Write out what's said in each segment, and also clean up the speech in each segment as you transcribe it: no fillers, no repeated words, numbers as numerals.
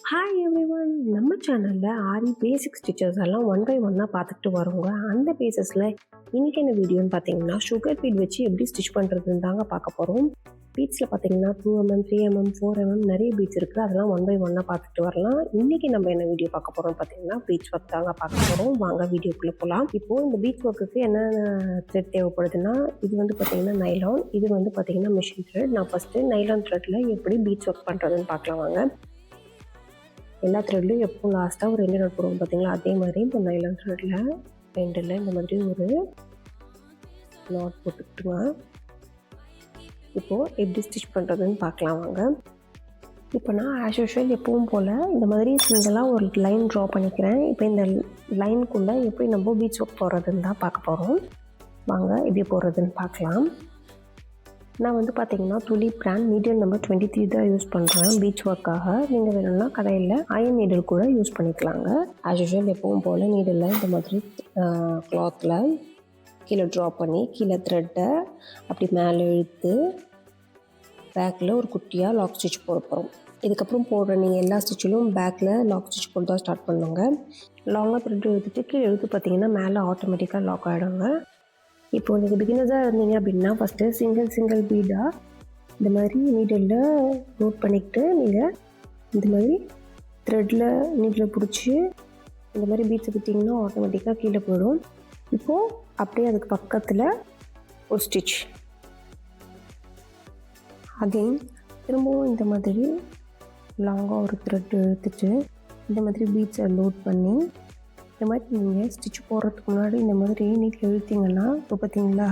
Hi everyone, நம்ம சேனலில் ஆரி பேசிக் stitches எல்லாம் ஒன் பை ஒன்னாக பார்த்துக்கிட்டு வரோங்க. அந்த பேசஸில் இன்றைக்கி என்ன வீடியோன்னு பார்த்தீங்கன்னா, சுகர் பீட் வச்சு எப்படி ஸ்டிச் பண்ணுறதுன்னு தாங்க பார்க்க போகிறோம். பீட்ஸில் பார்த்தீங்கன்னா 2mm 3mm 4mm நிறைய பீட்ஸ் இருக்குது. அதெல்லாம் ஒன் பை ஒன்னாக பார்த்துட்டு வரலாம். இன்றைக்கி நம்ம என்ன வீடியோ பார்க்க போகிறோம் பார்த்தீங்கன்னா, பீட்ஸ் ஒர்க் தாங்க பார்க்க போகிறோம். வாங்க வீடியோக்குள்ளே போகலாம். இப்போது இந்த பீட்ஸ் ஒர்க்குக்கு என்னென்ன த்ரெட் தேவைப்படுதுன்னா, இது வந்து பார்த்தீங்கன்னா நைலான், இது வந்து பார்த்தீங்கன்னா மிஷின் த்ரெட். நான் ஃபஸ்ட்டு நைலான் த்ரெட்டில் எப்படி பீட்ஸ் ஒர்க் பண்ணுறதுன்னு பார்க்கலாம் வாங்க. எல்லா த்ரெட்லையும் எப்பவும் லாஸ்ட்டாக ஒரு 2 நாட் போடுவோம் பார்த்தீங்களா, அதே மாதிரி இந்த நைலான் த்ரெட்டில் ரெண்டில் இந்த மாதிரி ஒரு நாட் போட்டுக்கிட்டுங்க. இப்போது எப்படி ஸ்டிச் பண்ணுறதுன்னு பார்க்கலாம் வாங்க. இப்போ நான் ஆஸ் யூஷுவல் எப்பவும் போல் இந்த மாதிரி சிங்கிளாக ஒரு லைன் ட்ரா பண்ணிக்கிறேன். இப்போ இந்த லைனுக்குள்ளே எப்படி நம்ம பீட்ஸ் ஒர்க் போடுறதுன்னு தான் பார்க்க போகிறோம். வாங்க எப்படி போடுறதுன்னு பார்க்கலாம். நான் வந்து பார்த்தீங்கன்னா துளி பிராண்ட் நீடில் நம்பர் 23 தான் யூஸ் பண்ணுறேன் பீட்ஸ் ஒர்க்காக. நீங்கள் வேணும்னா கடையில் அயன் நீடில் கூட யூஸ் பண்ணிக்கலாங்க. ஆஸ் யூஷுவல் எப்பவும் போல் நீடில் இந்த மாதிரி கிளாத்தில் கீழே ட்ரா பண்ணி கீழே த்ரெட்டை அப்படி மேலே இழுத்து பேக்கில் ஒரு குட்டியாக லாக் ஸ்டிச் போட போகிறோம். இதுக்கப்புறம் போடுற நீங்கள் எல்லா ஸ்டிச்சிலும் பேக்கில் லாக் ஸ்டிச் போட்டு தான் ஸ்டார்ட் பண்ணுங்க. லாங்காக த்ரெட் எடுத்துகிட்டு கீழே எடுத்து பார்த்தீங்கன்னா மேலே ஆட்டோமேட்டிக்காக லாக் ஆகிடுங்க. இப்போது நீங்கள் பிகினர்ஸாக இருந்தீங்க அப்படின்னா ஃபஸ்ட்டு சிங்கிள் பீடாக இந்த மாதிரி நீடில் நோட் பண்ணிக்கிட்டு நீங்கள் இந்த மாதிரி நீடில் பிடிச்சி இந்த மாதிரி பீட்ஸை விட்டிங்கன்னா ஆட்டோமேட்டிக்காக கீழே போயிடும். இப்போது அப்படியே அதுக்கு பக்கத்தில் ஒரு ஸ்டிச் அகெயின் திரும்பவும் இந்த மாதிரி லாங்காக ஒரு த்ரெட் எடுத்துட்டு இந்த மாதிரி பீட்ஸை லோட் பண்ணி இந்த மாதிரி நீங்கள் ஸ்டிச் போடுறதுக்கு முன்னாடி இந்த மாதிரி நீட்டில் இழுத்திங்கன்னா இப்போ பார்த்தீங்களா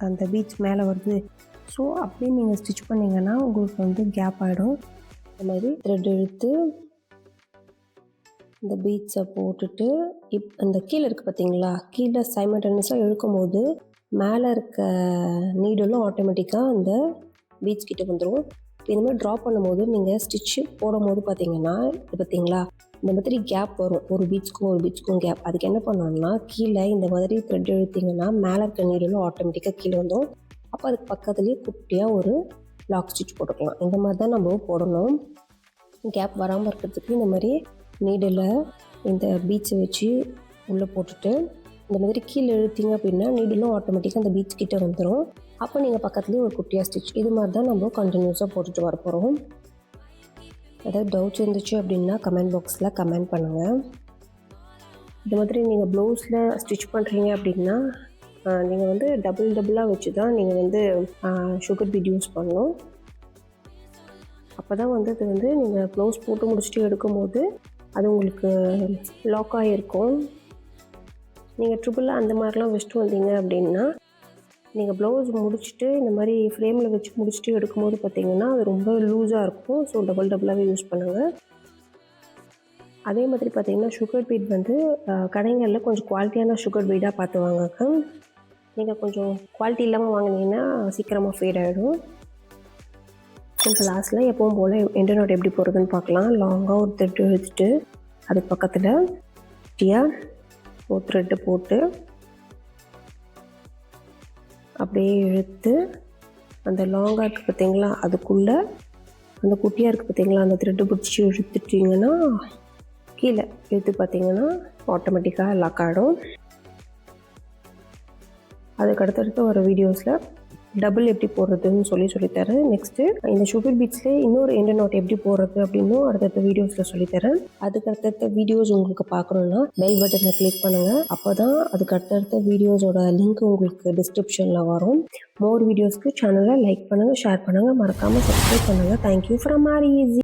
அந்த பீட்ஸ் மேலே வருது. ஸோ அப்படியே நீங்கள் ஸ்டிச் பண்ணிங்கன்னா உங்களுக்கு வந்து கேப் ஆகிடும். இந்த மாதிரி த்ரெட் இழுத்து இந்த பீட்ஸை போட்டுட்டு அந்த கீழே இருக்குது பார்த்தீங்களா, கீழே சைமல்டேனியஸாக இழுக்கும் போது மேலே இருக்க நீடலும் ஆட்டோமேட்டிக்காக அந்த பீட்ஸ் கிட்டே வந்துடும். இப்போ இந்த மாதிரி ட்ரா பண்ணும்போது நீங்கள் ஸ்டிச்சு போடும் போது பார்த்தீங்கன்னா பார்த்தீங்களா இந்த மாதிரி கேப் வரும், ஒரு பீட்ஸ்க்கும் கேப். அதுக்கு என்ன பண்ணணும்னா கீழே இந்த மாதிரி த்ரெட் இழுத்திங்கன்னா மேலே இருக்க நீடலும் ஆட்டோமேட்டிக்காக கீழே வந்துடும். அப்போ அதுக்கு பக்கத்துலேயே குட்டியாக ஒரு லாக் ஸ்டிச் போட்டுக்கலாம். இந்த மாதிரி தான் நம்ம போடணும். கேப் வராமல் இருக்கிறதுக்கு இந்த மாதிரி நீடில் இந்த பீட்ஸை வச்சு உள்ளே போட்டுட்டு இந்த மாதிரி கீழே இழுத்திங்க அப்படின்னா நீடிலும் ஆட்டோமேட்டிக்காக அந்த பீட்ஸ் கிட்டே வந்துடும். அப்போ நீங்கள் பக்கத்துலேயே ஒரு குட்டியாக ஸ்டிச் இது மாதிரி தான் நம்ம கண்டினியூஸாக போட்டுட்டு வர போகிறோம். ஏதாவது டவுட்ஸ் இருந்துச்சு அப்படின்னா கமெண்ட் பாக்ஸில் கமெண்ட் பண்ணுங்கள். இந்த மாதிரி நீங்கள் ப்ளவுஸில் ஸ்டிச் பண்ணுறீங்க அப்படின்னா நீங்கள் வந்து டபுளாக வச்சு தான் நீங்கள் வந்து சுகர் பீட் யூஸ் பண்ணணும். அப்போ தான் வந்து அது வந்து நீங்கள் ப்ளவுஸ் போட்டு முடிச்சுட்டு எடுக்கும்போது அது உங்களுக்கு லாக் ஆகிருக்கும். நீங்கள் ட்ரிபிளாக அந்த மாதிரிலாம் வச்சுட்டு வந்தீங்க அப்படின்னா நீங்கள் ப்ளவுஸ் முடிச்சுட்டு இந்த மாதிரி ஃப்ரேமில் வச்சு முடிச்சுட்டு எடுக்கும்போது பார்த்தீங்கன்னா அது ரொம்ப லூஸாக இருக்கும். ஸோ டபுளாகவே யூஸ் பண்ணுங்கள். அதே மாதிரி பார்த்தீங்கன்னா சுகர் பீட் வந்து கடைகளில் கொஞ்சம் குவாலிட்டியான சுகர் பீடாக பார்த்து வாங்க. நீங்கள் கொஞ்சம் குவாலிட்டி இல்லாமல் வாங்கினீங்கன்னா சீக்கிரமாக ஃபேட் ஆகிடும். இப்போ லாஸ்ட்டில் எப்பவும் போல் எண்ட் நாட் எப்படி போடுறதுன்னு பார்க்கலாம். லாங்காக ஒரு த்ரெட் எடுத்துட்டு அதுக்கு பக்கத்தில் ஒரு த்ரெட்டு போட்டு அப்படியே இழுத்து அந்த லாங்காக இருக்குது பார்த்தீங்களா அதுக்குள்ளே அந்த குட்டியாக இருக்குது பார்த்தீங்களா அந்த த்ரெட்டு பிடிச்சி இழுத்துட்டிங்கன்னா கீழே இழுத்து பார்த்தீங்கன்னா ஆட்டோமேட்டிக்காக லாக் ஆகிடும். அதுக்கு அடுத்தடுத்து வர வீடியோஸில் டபுள் எப்படி போடுறதுன்னு சொல்லித்தரேன். நெக்ஸ்ட்டு இந்த சுகர் பீட்ஸ்லேயே இன்னொரு எண்ட் நாட் எப்படி போடுறது அப்படின்னும் அடுத்தடுத்த வீடியோஸில் சொல்லித்தரேன். அதுக்கு அடுத்தடுத்த வீடியோஸ் உங்களுக்கு பார்க்கணுன்னா பெல் பட்டனை கிளிக் பண்ணுங்கள். அப்போ தான் அதுக்கு அடுத்தடுத்த வீடியோஸோட லிங்க் உங்களுக்கு டிஸ்கிரிப்ஷனில் வரும். மோர் வீடியோஸ்க்கு சேனலை லைக் பண்ணுங்கள், ஷேர் பண்ணுங்கள், மறக்காமல் சப்ஸ்கிரைப் பண்ணுங்கள். Thank you from aari easy.